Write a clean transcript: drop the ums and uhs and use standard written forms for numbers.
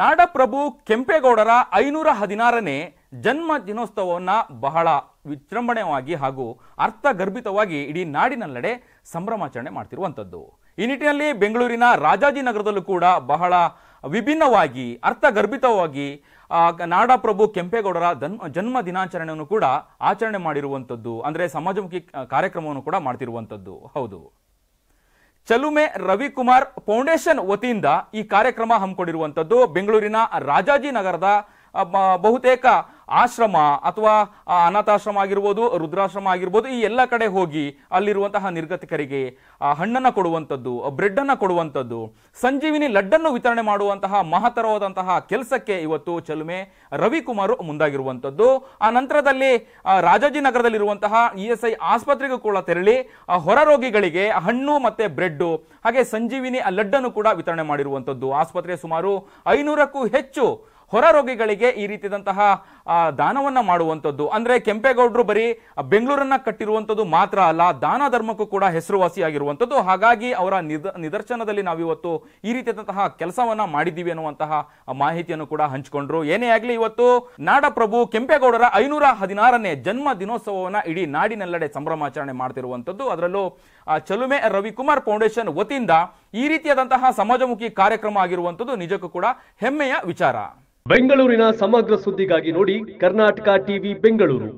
ನಾಡಪ್ರಭು ಕೆಂಪೇಗೌಡರ 516ನೇ ಜನ್ಮ ದಿನೋತ್ಸವವನ್ನು ಬಹಳ ವಿಜೃಂಭಣೆಯಾಗಿ ಹಾಗೂ ಅರ್ಥಗರ್ಭಿತವಾಗಿ ಇಡೀ ನಾಡಿನೆಲ್ಲೆಡೆ ಸಂಭ್ರಮಾಚರಣೆ ಮಾಡ್ತಿರುವಂಥದ್ದು. ಈ ನಿಟ್ಟಿನಲ್ಲಿ ಬೆಂಗಳೂರಿನ ರಾಜಾಜಿನಗರದಲ್ಲೂ ಕೂಡ ಬಹಳ ವಿಭಿನ್ನವಾಗಿ ಅರ್ಥಗರ್ಭಿತವಾಗಿ ನಾಡಪ್ರಭು ಕೆಂಪೇಗೌಡರ ಜನ್ಮ ದಿನಾಚರಣೆಯನ್ನು ಕೂಡ ಆಚರಣೆ ಮಾಡಿರುವಂಥದ್ದು, ಅಂದರೆ ಸಮಾಜಮುಖಿ ಕಾರ್ಯಕ್ರಮವನ್ನು ಕೂಡ ಮಾಡ್ತಿರುವಂಥದ್ದು. ಹೌದು, ಚಲುಮೆ ರವಿಕುಮಾರ್ ಫೌಂಡೇಶನ್ ವತಿಯಿಂದ ಈ ಕಾರ್ಯಕ್ರಮ ಹಮ್ಮಿಕೊಂಡಿರುವಂಥದ್ದು. ಬೆಂಗಳೂರಿನ ರಾಜಾಜಿನಗರದ ಬಹುತೇಕ ಆಶ್ರಮ ಅಥವಾ ಅನಾಥಾಶ್ರಮ ಆಗಿರ್ಬೋದು, ವೃದ್ಧಾಶ್ರಮ ಆಗಿರ್ಬೋದು, ಈ ಎಲ್ಲ ಕಡೆ ಹೋಗಿ ಅಲ್ಲಿರುವಂತಹ ನಿರ್ಗತಿಕರಿಗೆ ಹಣ್ಣನ್ನು ಕೊಡುವಂಥದ್ದು, ಬ್ರೆಡ್ ಅನ್ನು ಕೊಡುವಂಥದ್ದು, ಸಂಜೀವಿನಿ ಲಡ್ಡನ್ನು ವಿತರಣೆ ಮಾಡುವಂತಹ ಮಹತ್ತರವಾದಂತಹ ಕೆಲಸಕ್ಕೆ ಇವತ್ತು ಚಲುಮೆ ರವಿಕುಮಾರ್ ಮುಂದಾಗಿರುವಂಥದ್ದು. ಆ ನಂತರದಲ್ಲಿ ರಾಜಾಜಿನಗರದಲ್ಲಿರುವಂತಹ ESI ಆಸ್ಪತ್ರೆಗೂ ಕೂಡ ತೆರಳಿ ಹೊರ ರೋಗಿಗಳಿಗೆ ಹಣ್ಣು ಮತ್ತೆ ಬ್ರೆಡ್ ಹಾಗೆ ಸಂಜೀವಿನಿ ಲಡ್ಡನ್ನು ಕೂಡ ವಿತರಣೆ ಮಾಡಿರುವಂಥದ್ದು. ಆಸ್ಪತ್ರೆ ಸುಮಾರು 500ಕ್ಕೂ ಹೆಚ್ಚು ಹೊರ ರೋಗಿಗಳಿಗೆ ಈ ರೀತಿಯಾದಂತಹ ದಾನವನ್ನ ಮಾಡುವಂಥದ್ದು. ಅಂದ್ರೆ ಕೆಂಪೇಗೌಡರು ಬರೀ ಬೆಂಗಳೂರನ್ನ ಕಟ್ಟಿರುವಂಥದ್ದು ಮಾತ್ರ ಅಲ್ಲ, ದಾನ ಧರ್ಮಕ್ಕೂ ಕೂಡ ಹೆಸರುವಾಸಿಯಾಗಿರುವಂಥದ್ದು. ಹಾಗಾಗಿ ಅವರ ನಿದರ್ಶನದಲ್ಲಿ ನಾವಿವತ್ತು ಈ ರೀತಿಯಾದಂತಹ ಕೆಲಸವನ್ನ ಮಾಡಿದ್ದೀವಿ ಅನ್ನುವಂತಹ ಮಾಹಿತಿಯನ್ನು ಕೂಡ ಹಂಚಿಕೊಂಡ್ರು. ಏನೇ ಆಗಲಿ, ಇವತ್ತು ನಾಡಪ್ರಭು ಕೆಂಪೇಗೌಡರ 516ನೇ ಜನ್ಮ ದಿನೋತ್ಸವವನ್ನ ಇಡೀ ನಾಡಿನೆಲ್ಲೆಡೆ ಸಂಭ್ರಮಾಚರಣೆ ಮಾಡ್ತಿರುವಂಥದ್ದು. ಅದರಲ್ಲೂ ಚಲುಮೆ ರವಿಕುಮಾರ್ ಫೌಂಡೇಶನ್ ವತಿಯಿಂದ ಈ ರೀತಿಯಾದಂತಹ ಸಮಾಜಮುಖಿ ಕಾರ್ಯಕ್ರಮ ಆಗಿರುವಂಥದ್ದು ನಿಜಕ್ಕೂ ಕೂಡ ಹೆಮ್ಮೆಯ ವಿಚಾರ. ಬೆಂಗಳೂರಿನ ಸಮಗ್ರ ಸುದ್ದಿಗಾಗಿ ನೋಡಿ ಕರ್ನಾಟಕ ಟಿವಿ ಬೆಂಗಳೂರು.